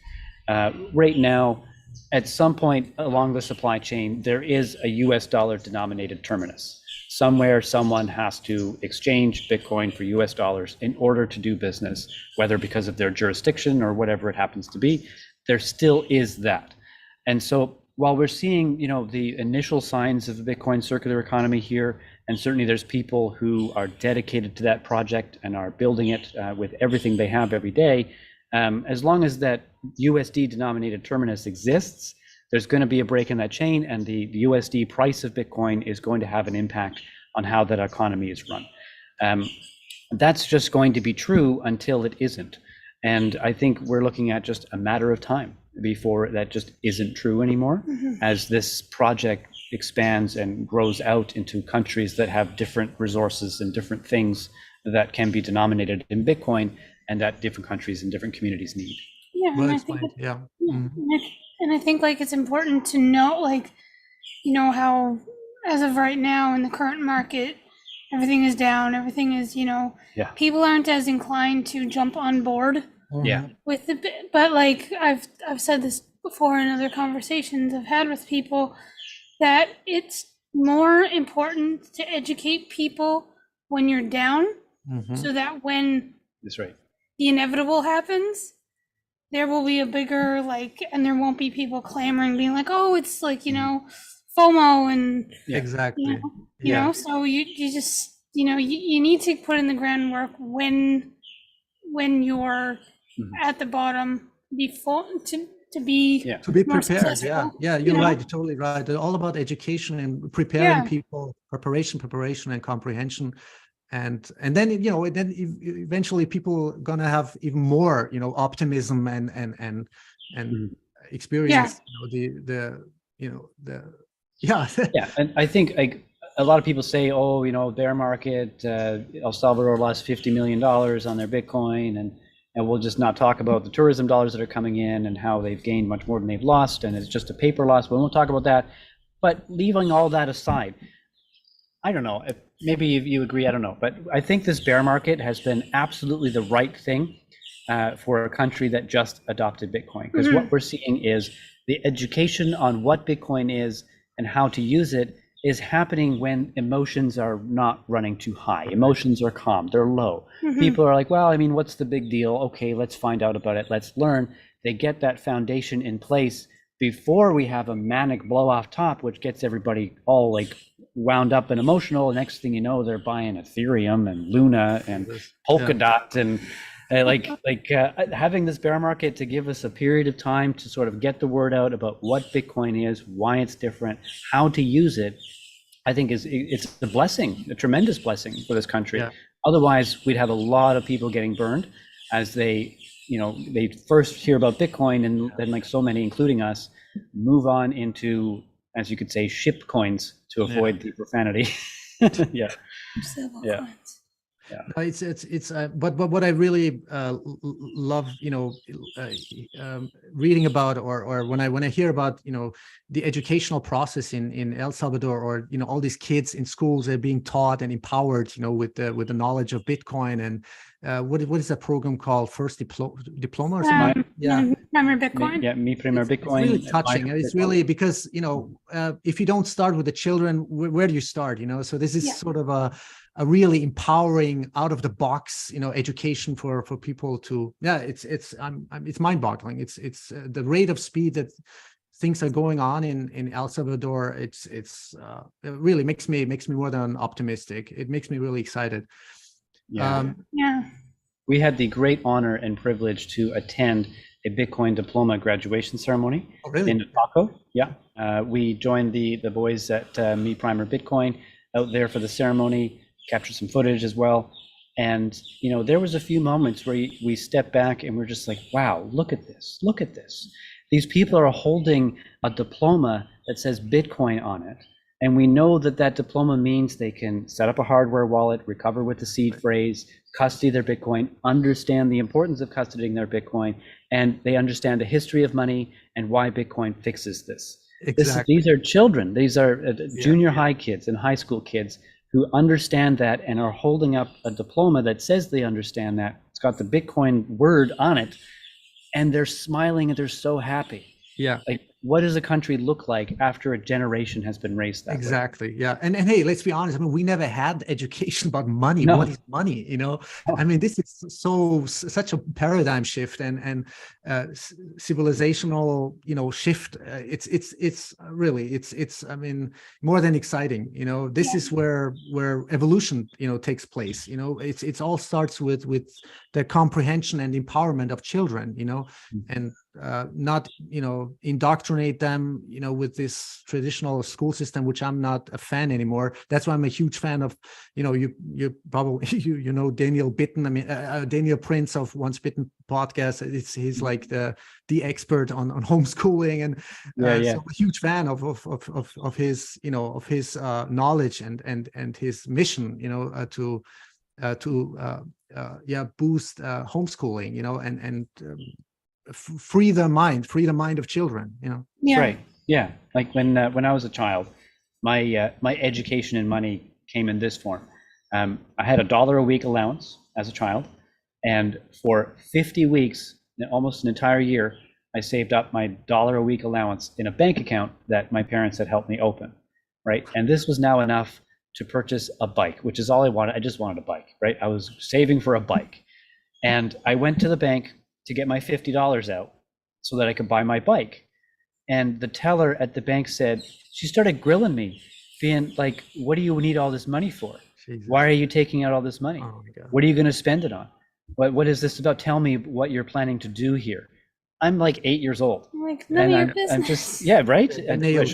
Right now, at some point along the supply chain, there is a US dollar denominated terminus. Somewhere, someone has to exchange Bitcoin for US dollars in order to do business, whether because of their jurisdiction or whatever it happens to be. There still is that. And so while we're seeing, you know, the initial signs of the Bitcoin circular economy here, and certainly there's people who are dedicated to that project and are building it with everything they have every day, as long as that USD denominated terminus exists, there's going to be a break in that chain, and the USD price of Bitcoin is going to have an impact on how that economy is run. That's just going to be true until it isn't. And I think we're looking at just a matter of time before that just isn't true anymore, as this project expands and grows out into countries that have different resources and different things that can be denominated in Bitcoin, and that different countries and different communities need. Yeah, Well and I explained. think Yeah. and I think like it's important to note, like, you know, how as of right now in the current market, everything is down, everything is, you know, people aren't as inclined to jump on board with the bit. But like I've said this before in other conversations I've had with people, that it's more important to educate people when you're down, so that when That's right. the inevitable happens, there will be a bigger, like, and there won't be people clamoring, being like, oh, it's like, you know, FOMO and Exactly. you know, so you just, you know, you need to put in the groundwork when you're at the bottom before to be prepared. successful. You're right. You're totally right. They're all about education and preparing people, preparation and comprehension. And then, you know, then eventually people are gonna have even more, you know, optimism and experience, And I think like a lot of people say, oh, you know, bear market, El Salvador lost $50 million on their Bitcoin, and we'll just not talk about the tourism dollars that are coming in and how they've gained much more than they've lost, and it's just a paper loss. We won't talk about that. But leaving all that aside, I don't know, maybe you agree, I don't know, but I think this bear market has been absolutely the right thing for a country that just adopted Bitcoin, because what we're seeing is the education on what Bitcoin is and how to use it is happening when emotions are not running too high. Emotions are calm, they're low. People are like, well, I mean, what's the big deal? Okay, let's find out about it, let's learn. They get that foundation in place before we have a manic blow off top, which gets everybody all like wound up and emotional. Next thing you know, they're buying Ethereum and Luna and Polkadot and having this bear market to give us a period of time to sort of get the word out about what Bitcoin is, why it's different, how to use it. I think it's a blessing, a tremendous blessing for this country. Otherwise, we'd have a lot of people getting burned as they first hear about Bitcoin and then, like so many, including us, move on into, as you could say, ship coins to avoid the profanity. But what I really love, you know, reading about or when I hear about, you know, the educational process in El Salvador, or, you know, all these kids in schools are being taught and empowered, you know, with the knowledge of Bitcoin and what is that program called? First diploma or something? Primer Bitcoin. Mi Primer Bitcoin. It's really touching. It's really, because, you know, if you don't start with the children, where do you start? You know, so this is sort of a really empowering, out of the box, you know, education for people to. It's mind-boggling. It's the rate of speed that things are going on in El Salvador. It really makes me more than optimistic. It makes me really excited. We had the great honor and privilege to attend a Bitcoin diploma graduation ceremony in Oaxaca. We joined the boys at Mi Primer Bitcoin out there for the ceremony, captured some footage as well. And, you know, there was a few moments where we stepped back and we're just like, wow, look at this. These people are holding a diploma that says Bitcoin on it. And we know that diploma means they can set up a hardware wallet, recover with the seed phrase, custody their Bitcoin, understand the importance of custodying their Bitcoin, and they understand the history of money and why Bitcoin fixes this. Exactly. These are children. These are junior high kids and high school kids who understand that and are holding up a diploma that says they understand that. It's got the Bitcoin word on it, and they're smiling and they're so happy. Like, what does a country look like after a generation has been raised that way? And hey, let's be honest, I mean, we never had education about money. What is money, you know? I mean, this is such a paradigm shift and civilizational, you know, shift. It's really I mean, more than exciting, you know. This is where evolution, you know, takes place. You know, it's all starts with the comprehension and empowerment of children, you know. And not, indoctrinate them, with this traditional school system, which I'm not a fan anymore. That's why I'm a huge fan of, you probably, Daniel Bitten, Daniel Prince of Once Bitten podcast. He's like the expert on homeschooling. And so I'm a huge fan of his, of his knowledge and his mission, to boost homeschooling, and free the mind of children. Yeah. Right. Yeah. Like when I was a child, my education and money came in this form. I had $1 a week allowance as a child, and for 50 weeks, almost an entire year, I saved up my $1 a week allowance in a bank account that my parents had helped me open. Right. And this was now enough to purchase a bike, which is all I wanted. I just wanted a bike, right? I was saving for a bike. And I went to the bank to get my $50 out so that I could buy my bike. And the teller at the bank said, she started grilling me, being like, what do you need all this money for? Jesus. Why are you taking out all this money? Oh my God. What are you going to spend it on? What is this about? Tell me what you're planning to do here. I'm like 8 years old. Like, none of your business. I'm just, right? You nailed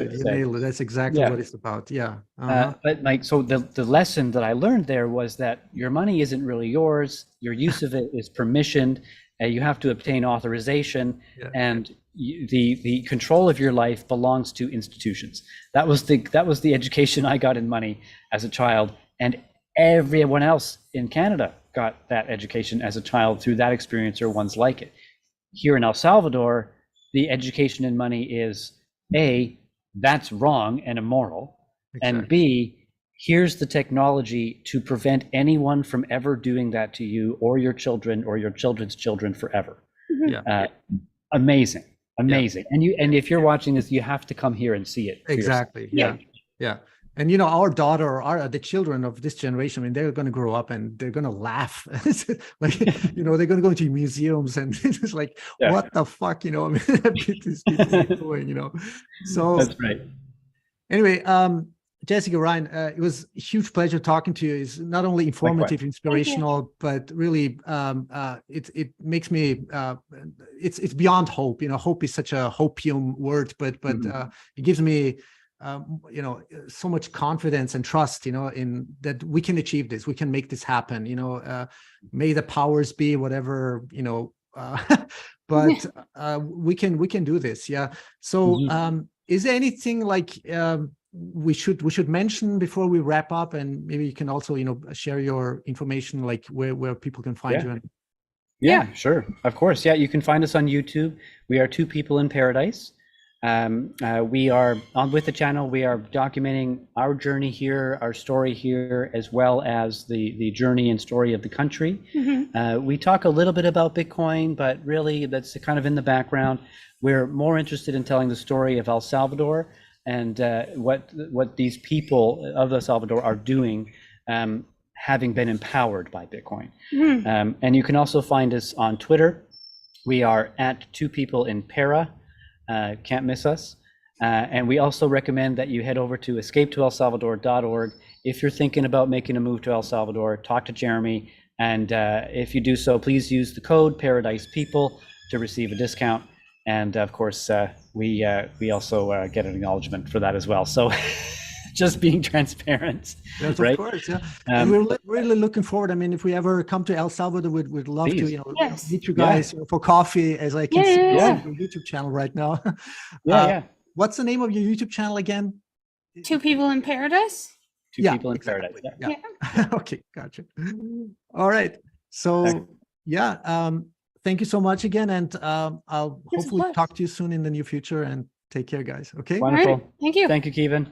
it. That's exactly what it's about. Yeah. But like, so the lesson that I learned there was that your money isn't really yours. Your use of it is permissioned. You have to obtain authorization, and the control of your life belongs to institutions. That was the education I got in money as a child, and everyone else in Canada got that education as a child through that experience or ones like it. Here in El Salvador, the education in money is A, that's wrong and immoral, and B, here's the technology to prevent anyone from ever doing that to you or your children or your children's children forever. Amazing. And if you're watching this, you have to come here and see it. Exactly. Yeah. And our daughter, the children of this generation, I mean, they're going to grow up and they're going to laugh. Like, they're going to go into museums and it's like, what the fuck, I mean, these people are doing, So that's right. Anyway, Jessica, Ryan, it was a huge pleasure talking to you. It's not only informative, inspirational, but really, it makes me, it's beyond hope. Hope is such a hopium word, but it gives me, so much confidence and trust, in that we can achieve this, we can make this happen, may the powers be whatever, but we can do this. Yeah. So is there anything like we should mention before we wrap up, and maybe you can also, share your information, like where people can find you? Yeah, sure. Of course. Yeah. You can find us on YouTube. We are Two People in Paradise. We are with the channel. We are documenting our journey here, our story here, as well as the journey and story of the country. We talk a little bit about Bitcoin, but really that's kind of in the background. We're more interested in telling the story of El Salvador and what these people of El Salvador are doing, having been empowered by Bitcoin. And you can also find us on Twitter. We are at Two People in Para. Can't miss us. And we also recommend that you head over to escapetoelsalvador.org. If you're thinking about making a move to El Salvador, talk to Jeremy. And if you do so, please use the code Paradise People to receive a discount. And of course, we also get an acknowledgement for that as well. So just being transparent. Yes, right? Of course, yeah. And we're really looking forward. I mean, if we ever come to El Salvador, we'd love to, meet you guys for coffee, as I can see on your YouTube channel right now. What's the name of your YouTube channel again? Two People in Paradise. Two People in Paradise. Yeah. Okay, gotcha. All right. So thank you so much again, and I'll hopefully talk to you soon in the near future. And take care, guys. Okay. Wonderful. Right. Thank you. Thank you, Kevin.